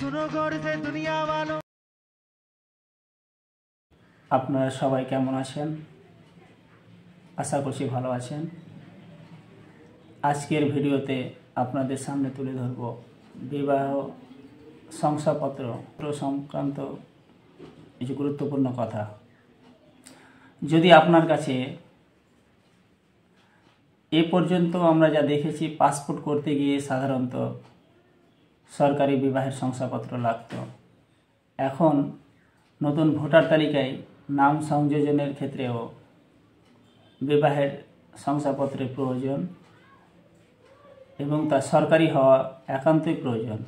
सुनो गौर से दुनिया वालों। আপনারা সবাই কেমন আছেন? আশা করছি ভালো আছেন। আজকের ভিডিওতে আপনাদের সামনে তুলে ধরব বিবাহ শংসাপত্র সংক্রান্ত কিছু গুরুত্বপূর্ণ কথা। যদি আপনার কাছে এ পর্যন্ত আমরা যা দেখেছি, পাসপোর্ট করতে গিয়ে সাধারণত সরকারি বিবাহের শংসাপত্র লাগত। এখন নতুন ভোটার তালিকায় নাম সংযোজনের ক্ষেত্রেও বিবাহের শংসাপত্রের প্রয়োজন এবং তা সরকারি হওয়া একান্তই প্রয়োজন।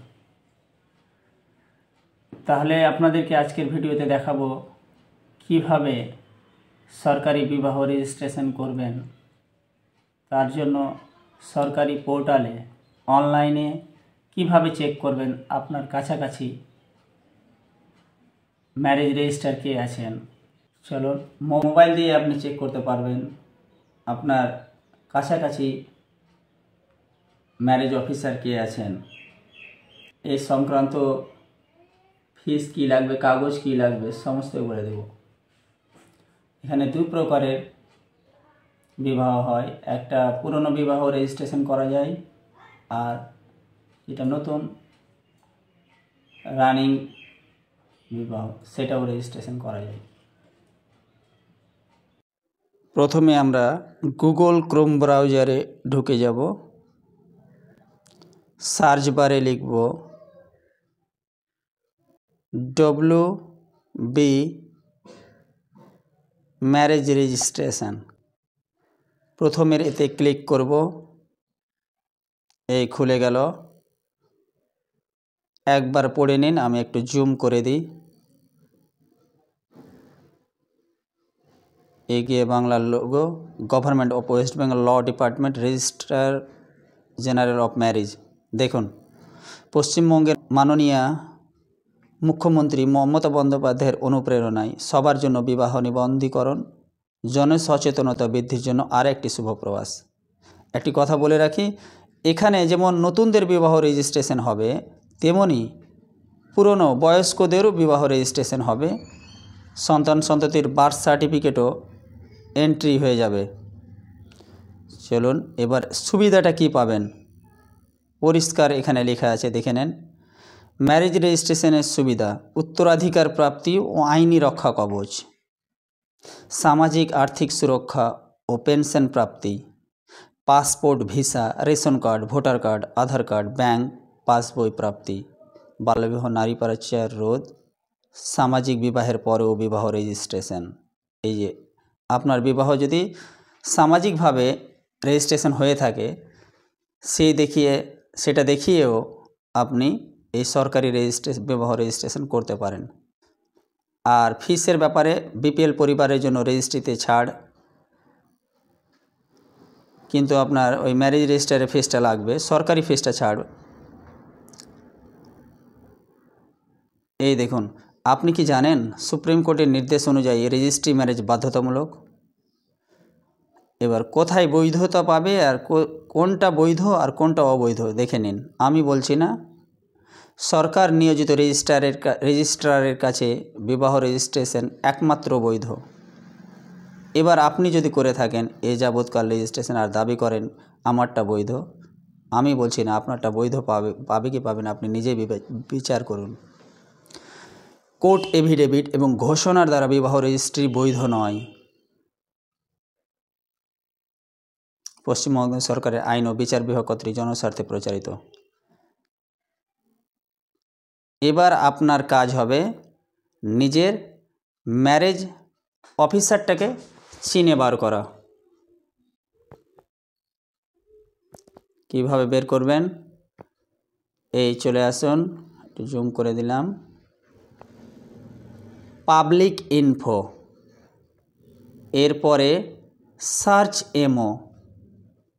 তাহলে আপনাদেরকে আজকের ভিডিওতে দেখাবো কিভাবে সরকারি বিবাহ রেজিস্ট্রেশন করবেন। তার জন্য সরকারি পোর্টালে অনলাইনে কিভাবে চেক করবেন আপনার কাছাকাছি ম্যারেজ রেজিস্ট্রার কে আছেন। চলুন, মোবাইল দিয়ে আপনি চেক করতে পারবেন আপনার কাছাকাছি ম্যারেজ অফিসার কে আছেন। এই সংক্রান্ত ফিস কী লাগবে, কাগজ কী লাগবে, সমস্ত বলে দেব। এখানে দুই প্রকারের বিবাহ হয়। একটা পুরনো বিবাহ রেজিস্ট্রেশন করা যায়, আর যেটা নতুন রানিং বিবাহ সেটাও রেজিস্ট্রেশন করা যায়। প্রথমে আমরা গুগল ক্রোম ব্রাউজারে ঢুকে যাব। সার্চ বারে লিখব WB ম্যারেজ রেজিস্ট্রেশন। প্রথমের এতে ক্লিক করব। এই খুলে গেল। একবার পড়ে নিন, আমি একটু জুম করে দিই। এগিয়ে বাংলার logo, government of West Bengal law department, registrar general of marriage. দেখুন, পশ্চিমবঙ্গের মাননীয় মুখ্যমন্ত্রী মমতা বন্দ্যোপাধ্যায়ের অনুপ্রেরণায় সবার জন্য বিবাহ নিবন্ধীকরণ জনসচেতনতা বৃদ্ধির জন্য আর একটি শুভ প্রয়াস। একটি কথা বলে রাখি, এখানে যেমন নতুনদের বিবাহ রেজিস্ট্রেশন হবে, তেমনি পুরনো বয়স্কদেরও বিবাহ রেজিস্ট্রেশন হবে। সন্তান সন্ততির বার্থ সার্টিফিকেটও এন্ট্রি হয়ে যাবে। চলুন, এবার সুবিধাটা কি পাবেন পরিষ্কার এখানে লেখা আছে, দেখে নেন। ম্যারেজ রেজিস্ট্রেশনের সুবিধা: উত্তরাধিকার প্রাপ্তি ও আইনি রক্ষা কবচ, সামাজিক আর্থিক সুরক্ষা ও পেনশন প্রাপ্তি, passport, visa, ration card, voter card, Aadhaar card, bank passbook প্রাপ্তি, বাল্যবিবাহ, নারী পাচার রোধ, সামাজিক বিবাহের পরেও বিবাহ রেজিস্ট্রেশন। এই যে আপনার বিবাহ যদি সামাজিকভাবে রেজিস্ট্রেশন হয়ে থাকে, সেটা দেখিয়েও আপনি এই সরকারি বিবাহ রেজিস্ট্রেশন করতে পারেন। আর ফিসের ব্যাপারে BPL পরিবারের জন্য রেজিস্ট্রিতে ছাড়, কিন্তু আপনার ওই ম্যারেজ রেজিস্ট্রারের ফিসটা লাগবে, সরকারি ফিসটা ছাড়। এই দেখুন, আপনি কি জানেন সুপ্রিম কোর্টের নির্দেশ অনুযায়ী রেজিস্ট্রি ম্যারেজ বাধ্যতামূলক। এবার কোথায় বৈধতা পাবে আর কোনটা বৈধ আর কোনটা অবৈধ দেখে নিন। আমি বলছি না, সরকার নিয়োজিত রেজিস্ট্রারের কাছে বিবাহ রেজিস্ট্রেশন একমাত্র বৈধ। এবার আপনি যদি করে থাকেন এ যাবৎকাল রেজিস্ট্রেশন আর দাবি করেন আমারটা বৈধ, আমি বলছি না আপনারটা বৈধ পাবে কি পাবে না আপনি নিজে বিচার করুন। কোর্ট এফিডেভিট এবং ঘোষণার দ্বারা বিবাহ রেজিস্ট্রি বৈধ নয়। পশ্চিমবঙ্গ সরকারের আইন ও বিচার বিভাগ কর্তৃক জনস্বার্থে প্রচারিত। এবার আপনার কাজ হবে নিজের ম্যারেজ অফিসারটাকে চিনে বার করা। কিভাবে বের করবেন? এই চলে আসুন, একটু জুম করে দিলাম। পাবলিক ইনফো, এরপরে সার্চ এমও,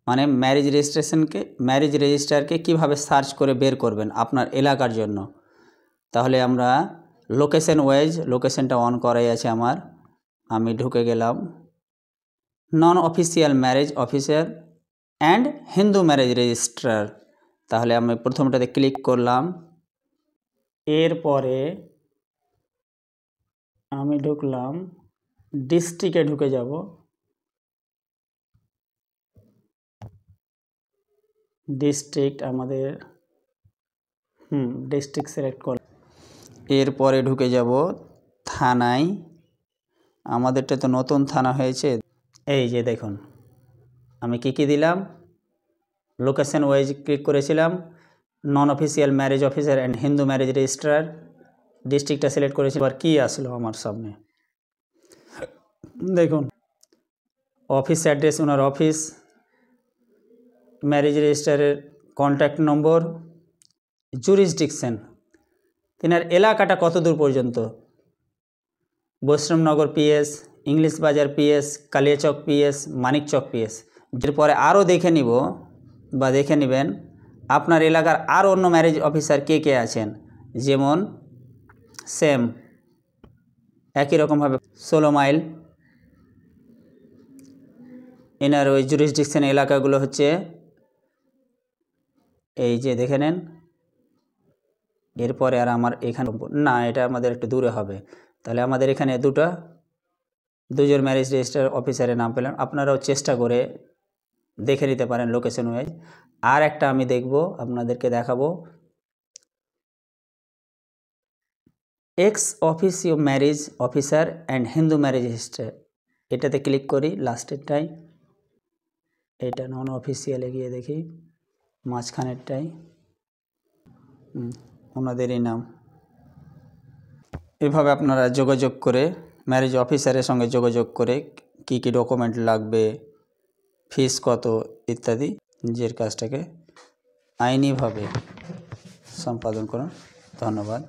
মানে ম্যারেজ রেজিস্ট্রারকে কিভাবে সার্চ করে বের করবেন আপনার এলাকার জন্য। তাহলে আমরা লোকেশন ওয়াইজ, লোকেশনটা অন করাই আছে আমার, আমি ঢুকে গেলাম। নন official marriage officer and Hindu marriage registrar, তাহলে আমি প্রথমটাতে ক্লিক করলাম। এরপরে আমি ঢুকলাম, ডিস্ট্রিক্টে ঢুকে যাব। ডিস্ট্রিক্ট আমাদের ডিস্ট্রিক্ট সিলেক্ট কর। এরপরে ঢুকে যাব থানায়। আমাদেরটা তো নতুন থানা হয়েছে। এই যে দেখুন আমি কি দিলাম, লোকেশন ওয়াইজ ক্লিক করেছিলাম, non official marriage officer and Hindu marriage registrar, ডিস্ট্রিক্টটা সিলেক্ট করেছি। এবার কী আসলো আমার সামনে দেখুন, অফিস অ্যাড্রেস ওনার অফিস, ম্যারেজ রেজিস্ট্রারের কন্ট্যাক্ট নম্বর, জুরিসডিকশন, তিনার এলাকাটা কত দূর পর্যন্ত, Baishnabnagar PS, English Bazar PS, Kaliachak PS, Manikchak PS. এরপরে আরও দেখে নিব বা দেখে নেবেন আপনার এলাকার আর অন্য ম্যারেজ অফিসার কে আছেন। যেমন সেম একই রকমভাবে 16 মাইল, এনার ওই জুরিসডিকশন এলাকাগুলো হচ্ছে এই যে দেখে নেন। এরপরে আর আমার এখানে না, এটা আমাদের একটু দূরে হবে, তাহলে আমাদের এখানে দুজন ম্যারেজ রেজিস্ট্রার অফিসারের নাম পেলাম। আপনারাও চেষ্টা করে দেখে নিতে পারেন লোকেশন ওয়াইজ। আর একটা আমি দেখব, আপনাদেরকে দেখাবো, x officio marriage officer and Hindu marriage registrar, এটাতে ক্লিক করি লাস্টেরটাই। এটা নন অফিসিয়ালে গিয়ে দেখি মাঝখানেরটাই ওনাদেরই নাম। এভাবে আপনারা যোগাযোগ করে ম্যারেজ অফিসারের সঙ্গে যোগাযোগ করে কি ডকুমেন্ট লাগবে, ফিস কত ইত্যাদি নিজের কাজটাকে আইনিভাবে সম্পাদন করুন। ধন্যবাদ।